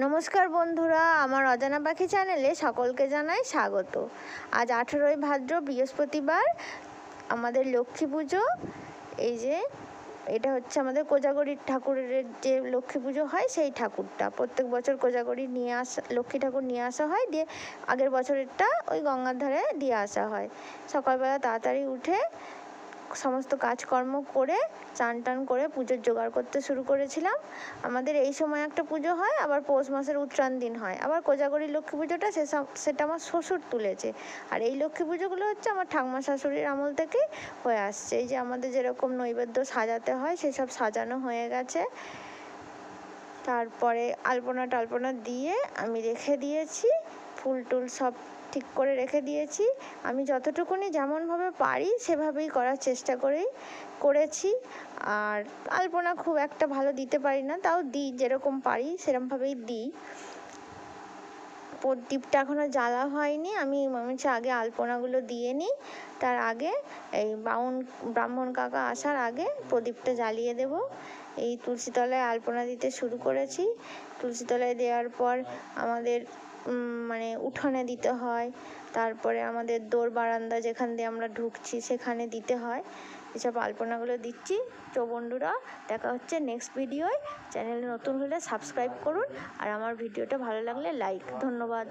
নমস্কার বন্ধুরা, আমার অজানা পাখি চ্যানেলে সকলকে জানাই স্বাগত। আজ 18ই ভাদ্র বৃহস্পতিবার, আমাদের লক্ষ্মী পুজো। এই যে এটা হচ্ছে আমাদের কোজাগরীর ঠাকুরের যে লক্ষ্মী পুজো হয়, সেই ঠাকুরটা প্রত্যেক বছর কোজাগরী নিয়ে আসা, লক্ষ্মী ঠাকুর নিয়ে আসা হয়, দিয়ে আগের বছরেরটা ওই গঙ্গার ধারে দিয়ে আসা হয়। সকালবেলা তাড়াতাড়ি উঠে সমস্ত কাজকর্ম করে চান টান করে পুজোর জোগাড় করতে শুরু করেছিলাম। আমাদের এই সময় একটা পুজো হয়, আবার পৌষ মাসের উত্তরায়ণ দিন হয়, আবার কোজাগরীর লক্ষ্মী পুজোটা সেটা আমার শ্বশুর তুলেছে। আর এই লক্ষ্মী পুজোগুলো হচ্ছে আমার ঠাকুমা শাশুড়ির আমল থেকেই হয়ে আসছে। এই যে আমাদের যেরকম নৈবেদ্য সাজাতে হয়, সেসব সাজানো হয়ে গেছে। তারপরে আলপনা টালপনা দিয়ে আমি রেখে দিয়েছি, ফুল টুল সব ঠিক করে রেখে দিয়েছি। আমি যতটুকুনি যেমনভাবে পারি সেভাবেই করার চেষ্টা করেছি। আর আলপনা খুব একটা ভালো দিতে পারি না, তাও দিই, যেরকম পারি সেরকমভাবেই দিই। প্রদীপটা এখনও জ্বালা হয়নি, আমি হচ্ছে আগে আলপনাগুলো দিয়ে নিই। তার আগে এই ব্রাহ্মণ কাকা আসার আগে প্রদীপটা জ্বালিয়ে দেব। এই তুলসী তলায় আলপনা দিতে শুরু করেছি। তুলসী তলায় দেওয়ার পর আমাদের উঠোনে দিতে হয়, তারপরে আমাদের দোর বারান্দা যেখান দিয়ে আমরা ঢুকছি সেখানে দিতে হয়। এসব আলপনাগুলো দিচ্ছি। তো বন্ধুরা, দেখা হচ্ছে নেক্সট ভিডিওয়। চ্যানেলে নতুন হলে সাবস্ক্রাইব করুন, আর আমার ভিডিওটা ভালো লাগলে লাইক। ধন্যবাদ।